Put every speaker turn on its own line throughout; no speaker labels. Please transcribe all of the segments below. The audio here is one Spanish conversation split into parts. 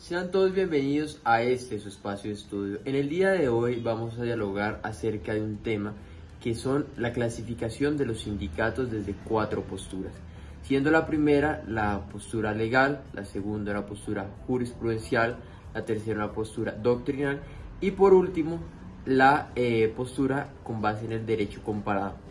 Sean todos bienvenidos a su espacio de estudio. En el día de hoy vamos a dialogar acerca de un tema que son la clasificación de los sindicatos desde 4 posturas, siendo la primera la postura legal, la segunda la postura jurisprudencial, la tercera la postura doctrinal y por último la postura con base en el derecho comparado.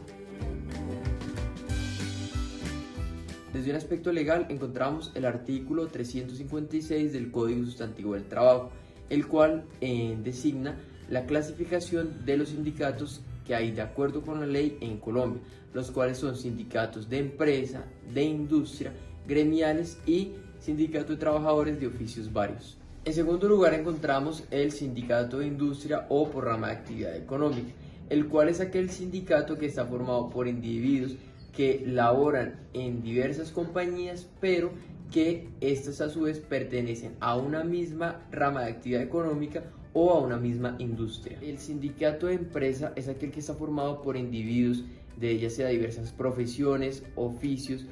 Desde un aspecto legal encontramos el artículo 356 del Código Sustantivo del Trabajo, el cual designa la clasificación de los sindicatos que hay de acuerdo con la ley en Colombia, los cuales son sindicatos de empresa, de industria, gremiales y sindicatos de trabajadores de oficios varios. En segundo lugar encontramos el sindicato de industria o por rama de actividad económica, el cual es aquel sindicato que está formado por individuos que laboran en diversas compañías, pero que estas a su vez pertenecen a una misma rama de actividad económica o a una misma industria. El sindicato de empresa es aquel que está formado por individuos de ya sea diversas profesiones, oficios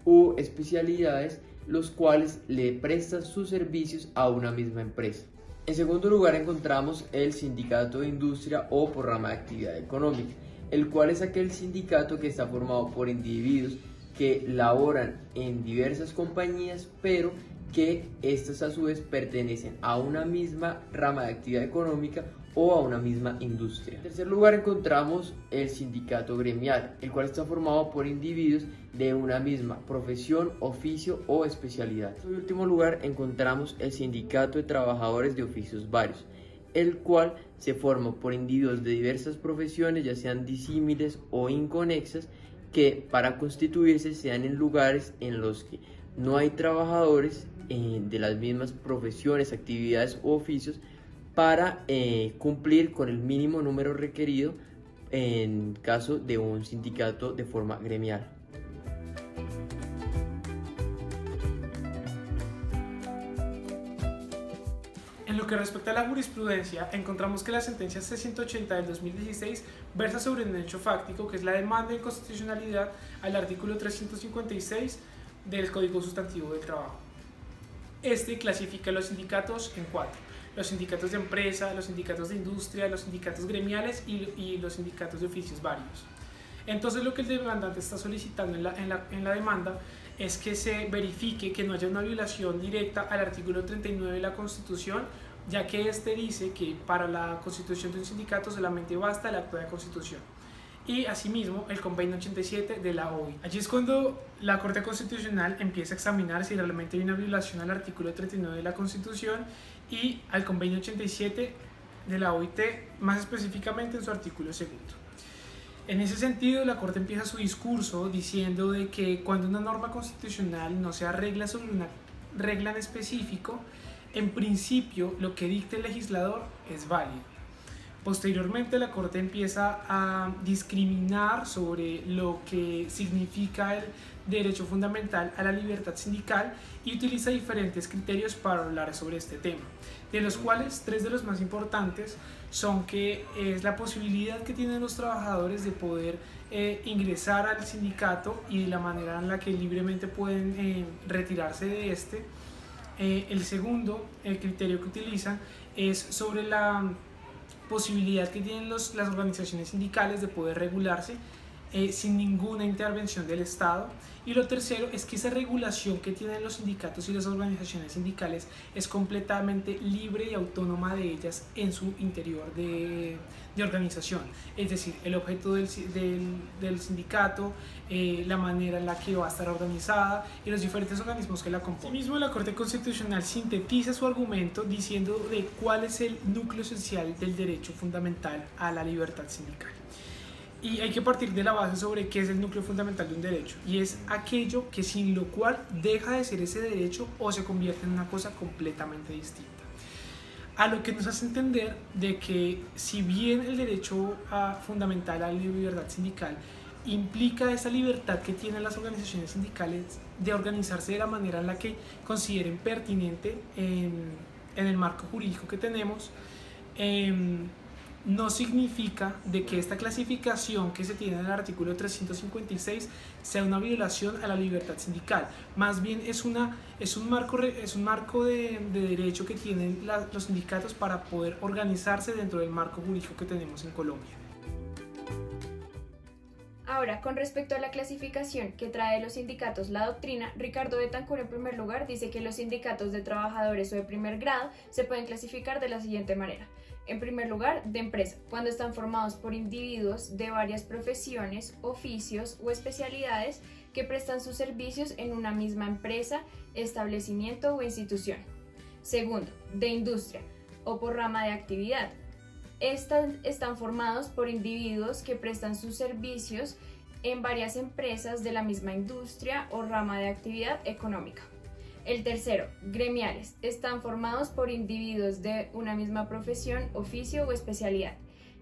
u especialidades, los cuales le prestan sus servicios a una misma empresa. En segundo lugar encontramos el sindicato de industria o por rama de actividad económica, el cual es aquel sindicato que está formado por individuos que laboran en diversas compañías, pero que estas a su vez pertenecen a una misma rama de actividad económica o a una misma industria. En tercer lugar encontramos el sindicato gremial, el cual está formado por individuos de una misma profesión, oficio o especialidad. En último lugar encontramos el sindicato de trabajadores de oficios varios, el cual se forma por individuos de diversas profesiones, ya sean disímiles o inconexas, que para constituirse sean en lugares en los que no hay trabajadores de las mismas profesiones, actividades u oficios para cumplir con el mínimo número requerido en caso de un sindicato de forma gremial.
En lo que respecta a la jurisprudencia, encontramos que la sentencia C-180 del 2016 versa sobre un hecho fáctico, que es la demanda de inconstitucionalidad al artículo 356 del Código Sustantivo del Trabajo. Este clasifica los sindicatos en 4: los sindicatos de empresa, los sindicatos de industria, los sindicatos gremiales y los sindicatos de oficios varios. Entonces lo que el demandante está solicitando en la demanda es que se verifique que no haya una violación directa al artículo 39 de la Constitución, ya que este dice que para la constitución de un sindicato solamente basta el acta de constitución, y asimismo el convenio 87 de la OIT. Allí es cuando la Corte Constitucional empieza a examinar si realmente hay una violación al artículo 39 de la Constitución y al convenio 87 de la OIT, más específicamente en su artículo 2. En ese sentido, la Corte empieza su discurso diciendo de que cuando una norma constitucional no se arregla sobre una regla en específico, en principio lo que dicte el legislador es válido. Posteriormente, la Corte empieza a discriminar sobre lo que significa el derecho fundamental a la libertad sindical y utiliza diferentes criterios para hablar sobre este tema, de los cuales 3 de los más importantes son que es la posibilidad que tienen los trabajadores de poder ingresar al sindicato y de la manera en la que libremente pueden retirarse de este. El segundo criterio que utilizan es sobre la posibilidad que tienen las organizaciones sindicales de poder regularse sin ninguna intervención del Estado. Y lo tercero es que esa regulación que tienen los sindicatos y las organizaciones sindicales es completamente libre y autónoma de ellas en su interior de organización, es decir, el objeto del sindicato, la manera en la que va a estar organizada y los diferentes organismos que la componen. Asimismo, la Corte Constitucional sintetiza su argumento diciendo de cuál es el núcleo esencial del derecho fundamental a la libertad sindical. Y hay que partir de la base sobre qué es el núcleo fundamental de un derecho, y es aquello que sin lo cual deja de ser ese derecho o se convierte en una cosa completamente distinta. A lo que nos hace entender de que si bien el derecho fundamental a la libertad sindical implica esa libertad que tienen las organizaciones sindicales de organizarse de la manera en la que consideren pertinente en el marco jurídico que tenemos, no significa de que esta clasificación que se tiene en el artículo 356 sea una violación a la libertad sindical. Más bien es un marco de derecho que tienen los sindicatos para poder organizarse dentro del marco jurídico que tenemos en Colombia.
Ahora, con respecto a la clasificación que trae los sindicatos la doctrina, Ricardo Betancur en primer lugar dice que los sindicatos de trabajadores o de primer grado se pueden clasificar de la siguiente manera. En primer lugar, de empresa, cuando están formados por individuos de varias profesiones, oficios o especialidades que prestan sus servicios en una misma empresa, establecimiento o institución. Segundo, de industria o por rama de actividad. Están formados por individuos que prestan sus servicios en varias empresas de la misma industria o rama de actividad económica. El tercero, gremiales, están formados por individuos de una misma profesión, oficio o especialidad.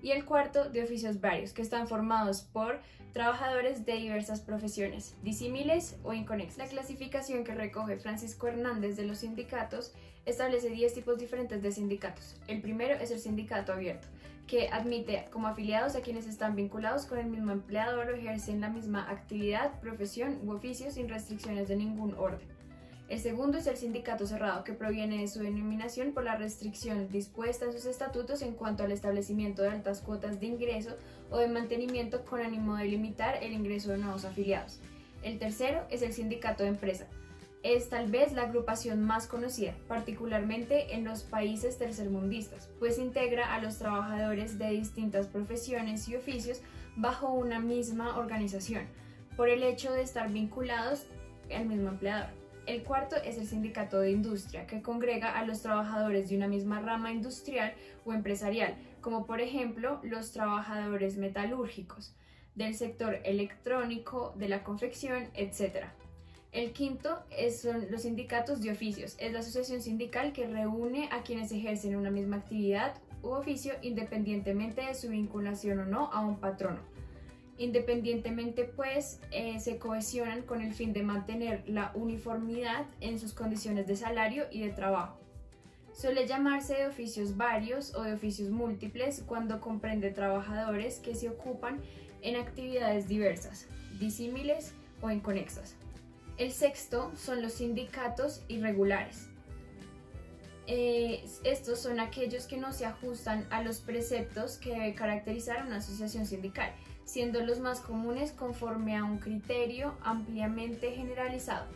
Y el cuarto, de oficios varios, que están formados por trabajadores de diversas profesiones, disímiles o inconexas. La clasificación que recoge Francisco Hernández de los sindicatos establece 10 tipos diferentes de sindicatos. El primero es el sindicato abierto, que admite como afiliados a quienes están vinculados con el mismo empleador o ejercen la misma actividad, profesión u oficio sin restricciones de ningún orden. El segundo es el sindicato cerrado, que proviene de su denominación por la restricción dispuesta en sus estatutos en cuanto al establecimiento de altas cuotas de ingreso o de mantenimiento con ánimo de limitar el ingreso de nuevos afiliados. El tercero es el sindicato de empresa. Es tal vez la agrupación más conocida, particularmente en los países tercermundistas, pues integra a los trabajadores de distintas profesiones y oficios bajo una misma organización, por el hecho de estar vinculados al mismo empleador. El cuarto es el sindicato de industria, que congrega a los trabajadores de una misma rama industrial o empresarial, como por ejemplo los trabajadores metalúrgicos, del sector electrónico, de la confección, etc. El quinto son los sindicatos de oficios. Es la asociación sindical que reúne a quienes ejercen una misma actividad u oficio independientemente de su vinculación o no a un patrono. Independientemente, pues, se cohesionan con el fin de mantener la uniformidad en sus condiciones de salario y de trabajo. Suele llamarse de oficios varios o de oficios múltiples cuando comprende trabajadores que se ocupan en actividades diversas, disímiles o inconexas. El sexto son los sindicatos irregulares. Estos son aquellos que no se ajustan a los preceptos que debe caracterizar a una asociación sindical, siendo los más comunes conforme a un criterio ampliamente generalizado.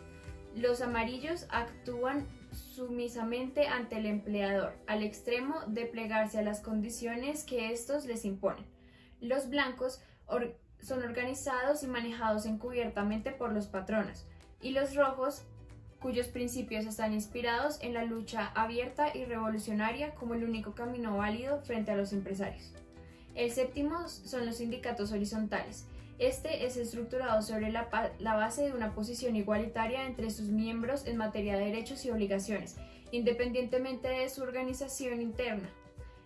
Los amarillos actúan sumisamente ante el empleador, al extremo de plegarse a las condiciones que estos les imponen. Los blancos son organizados y manejados encubiertamente por los patronos, y los rojos, cuyos principios están inspirados en la lucha abierta y revolucionaria como el único camino válido frente a los empresarios. El séptimo son los sindicatos horizontales. Este es estructurado sobre la base de una posición igualitaria entre sus miembros en materia de derechos y obligaciones, independientemente de su organización interna.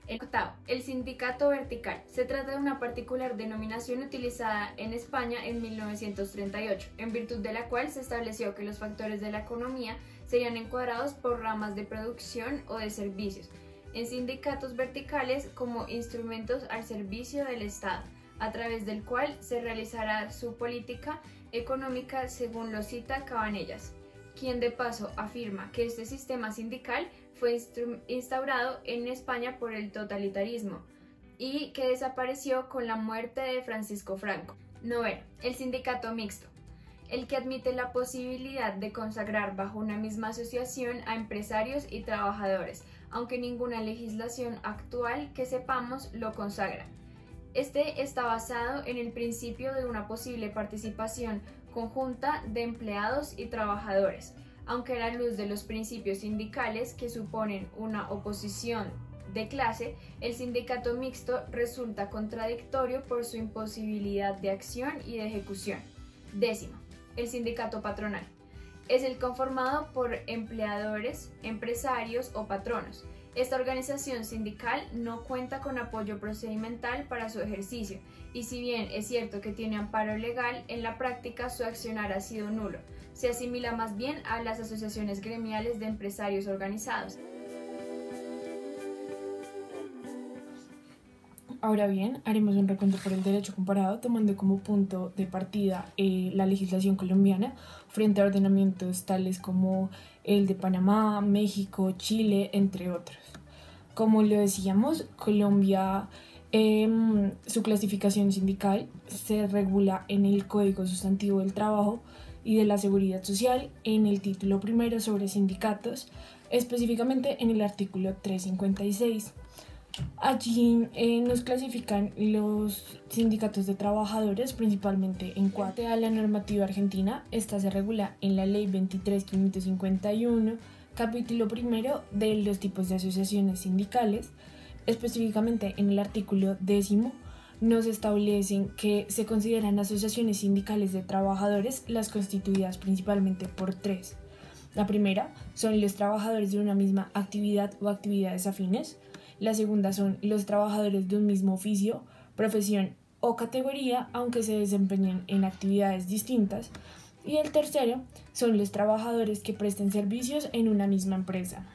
El octavo, el sindicato vertical. Se trata de una particular denominación utilizada en España en 1938, en virtud de la cual se estableció que los factores de la economía serían encuadrados por ramas de producción o de servicios, en sindicatos verticales como instrumentos al servicio del Estado, a través del cual se realizará su política económica según lo cita Cabanellas, quien de paso afirma que este sistema sindical fue instaurado en España por el totalitarismo y que desapareció con la muerte de Francisco Franco. Noveno, el sindicato mixto, el que admite la posibilidad de consagrar bajo una misma asociación a empresarios y trabajadores, aunque ninguna legislación actual que sepamos lo consagra. Este está basado en el principio de una posible participación conjunta de empleados y trabajadores, aunque a la luz de los principios sindicales que suponen una oposición de clase, el sindicato mixto resulta contradictorio por su imposibilidad de acción y de ejecución. Décimo, el sindicato patronal. Es el conformado por empleadores, empresarios o patronos. Esta organización sindical no cuenta con apoyo procedimental para su ejercicio y si bien es cierto que tiene amparo legal, en la práctica su accionar ha sido nulo. Se asimila más bien a las asociaciones gremiales de empresarios organizados.
Ahora bien, haremos un recuento por el derecho comparado tomando como punto de partida la legislación colombiana frente a ordenamientos tales como el de Panamá, México, Chile, entre otros. Como lo decíamos, Colombia, su clasificación sindical se regula en el Código Sustantivo del Trabajo y de la Seguridad Social, en el título primero sobre sindicatos, específicamente en el artículo 356. Allí nos clasifican los sindicatos de trabajadores principalmente en cuanto a la normativa argentina. Esta se regula en la ley 23.551, capítulo primero de los tipos de asociaciones sindicales. Específicamente en el artículo 10 nos establecen que se consideran asociaciones sindicales de trabajadores las constituidas principalmente por tres. La primera son los trabajadores de una misma actividad o actividades afines. La segunda son los trabajadores de un mismo oficio, profesión o categoría, aunque se desempeñen en actividades distintas. Y el tercero son los trabajadores que presten servicios en una misma empresa.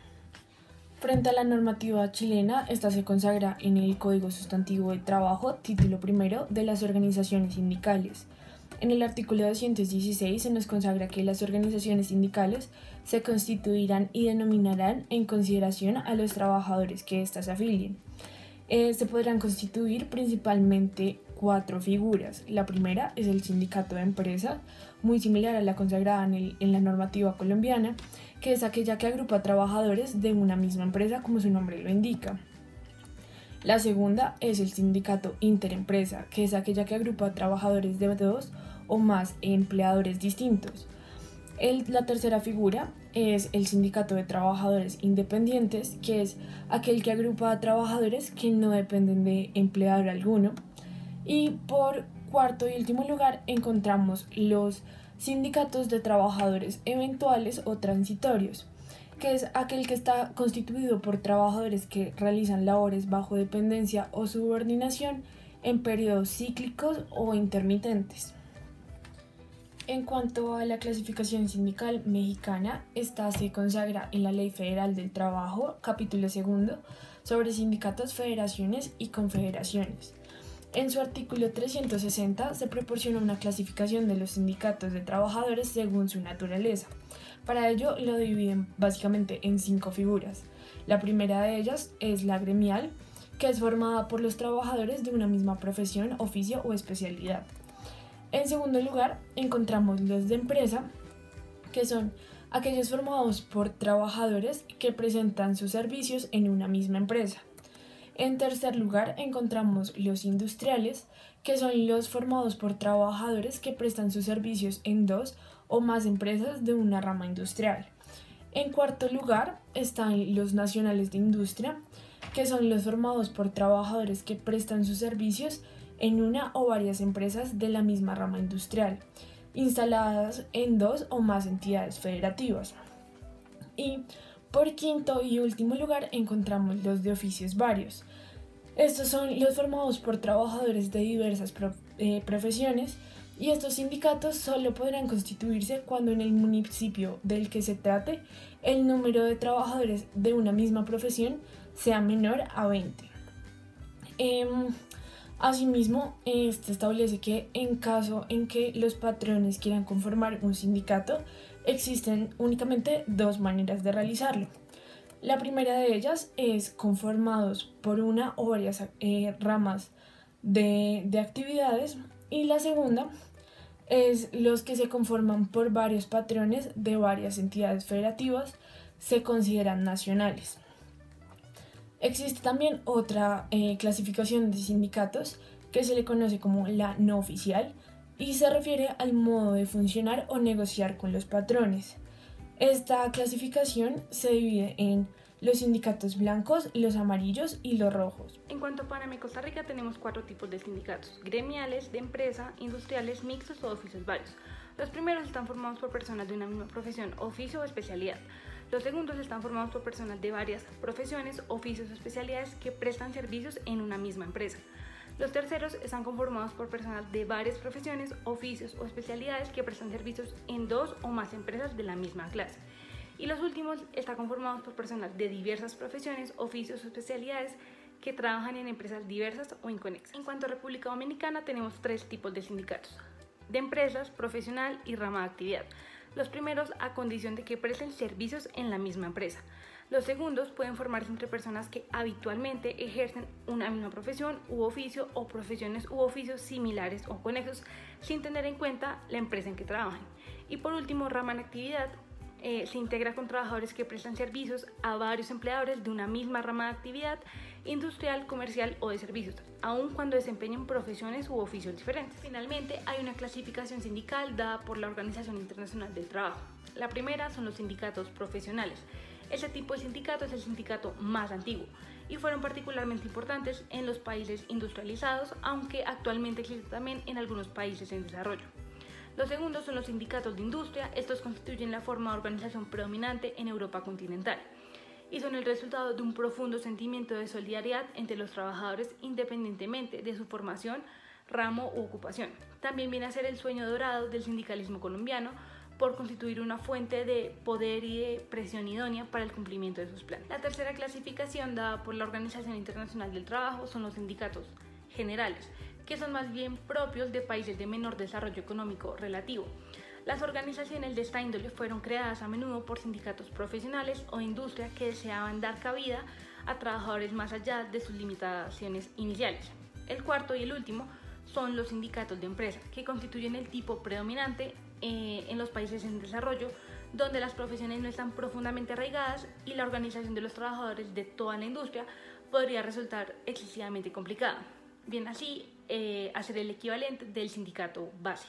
Frente a la normativa chilena, esta se consagra en el Código Sustantivo del Trabajo, título primero de las organizaciones sindicales. En el artículo 216 se nos consagra que las organizaciones sindicales se constituirán y denominarán en consideración a los trabajadores que éstas afilien. Se podrán constituir principalmente 4 figuras. La primera es el sindicato de empresa, muy similar a la consagrada en la normativa colombiana, que es aquella que agrupa a trabajadores de una misma empresa, como su nombre lo indica. La segunda es el sindicato interempresa, que es aquella que agrupa a trabajadores de 2 o más empleadores distintos. La tercera figura es el sindicato de trabajadores independientes, que es aquel que agrupa a trabajadores que no dependen de empleador alguno. Y por cuarto y último lugar encontramos los sindicatos de trabajadores eventuales o transitorios, que es aquel que está constituido por trabajadores que realizan labores bajo dependencia o subordinación en periodos cíclicos o intermitentes. En cuanto a la clasificación sindical mexicana, esta se consagra en la Ley Federal del Trabajo, capítulo segundo, sobre sindicatos, federaciones y confederaciones. En su artículo 360 se proporciona una clasificación de los sindicatos de trabajadores según su naturaleza. Para ello lo dividen básicamente en 5 figuras. La primera de ellas es la gremial, que es formada por los trabajadores de una misma profesión, oficio o especialidad. En segundo lugar, encontramos los de empresa, que son aquellos formados por trabajadores que presentan sus servicios en una misma empresa. En tercer lugar, encontramos los industriales, que son los formados por trabajadores que prestan sus servicios en 2 o más empresas de una rama industrial. En cuarto lugar, están los nacionales de industria, que son los formados por trabajadores que prestan sus servicios en una o varias empresas de la misma rama industrial, instaladas en 2 o más entidades federativas. Y por quinto y último lugar encontramos los de oficios varios. Estos son los formados por trabajadores de diversas profesiones, y estos sindicatos solo podrán constituirse cuando en el municipio del que se trate el número de trabajadores de una misma profesión sea menor a 20. Asimismo, este establece que en caso en que los patrones quieran conformar un sindicato, existen únicamente 2 maneras de realizarlo. La primera de ellas es conformados por una o varias ramas de actividades, y la segunda es los que se conforman por varios patrones de varias entidades federativas, se consideran nacionales. Existe también otra clasificación de sindicatos que se le conoce como la no oficial y se refiere al modo de funcionar o negociar con los patrones. Esta clasificación se divide en los sindicatos blancos, los amarillos y los rojos.
En cuanto a Panamá y Costa Rica, tenemos 4 tipos de sindicatos: gremiales, de empresa, industriales, mixtos o oficios varios. Los primeros están formados por personas de una misma profesión, oficio o especialidad. Los segundos están formados por personas de varias profesiones, oficios o especialidades que prestan servicios en una misma empresa. Los terceros están conformados por personas de varias profesiones, oficios o especialidades que prestan servicios en 2 o más empresas de la misma clase. Y los últimos están conformados por personas de diversas profesiones, oficios o especialidades que trabajan en empresas diversas o inconexas. En cuanto a República Dominicana, tenemos 3 tipos de sindicatos: de empresas, profesional y rama de actividad. Los primeros a condición de que presten servicios en la misma empresa. Los segundos pueden formarse entre personas que habitualmente ejercen una misma profesión u oficio o profesiones u oficios similares o conexos sin tener en cuenta la empresa en que trabajan. Y por último, rama de actividad se integra con trabajadores que prestan servicios a varios empleadores de una misma rama de actividad industrial, comercial o de servicios, aun cuando desempeñen profesiones u oficios diferentes. Finalmente, hay una clasificación sindical dada por la Organización Internacional del Trabajo. La primera son los sindicatos profesionales. Este tipo de sindicato es el sindicato más antiguo y fueron particularmente importantes en los países industrializados, aunque actualmente existe también en algunos países en desarrollo. Los segundos son los sindicatos de industria. Estos constituyen la forma de organización predominante en Europa continental y son el resultado de un profundo sentimiento de solidaridad entre los trabajadores independientemente de su formación, ramo u ocupación. También viene a ser el sueño dorado del sindicalismo colombiano por constituir una fuente de poder y de presión idónea para el cumplimiento de sus planes. La tercera clasificación dada por la Organización Internacional del Trabajo son los sindicatos generales, que son más bien propios de países de menor desarrollo económico relativo. Las organizaciones de esta índole fueron creadas a menudo por sindicatos profesionales o de industria que deseaban dar cabida a trabajadores más allá de sus limitaciones iniciales. El cuarto y el último son los sindicatos de empresa, que constituyen el tipo predominante en los países en desarrollo, donde las profesiones no están profundamente arraigadas y la organización de los trabajadores de toda la industria podría resultar excesivamente complicada. Bien así, hacer el equivalente del sindicato base.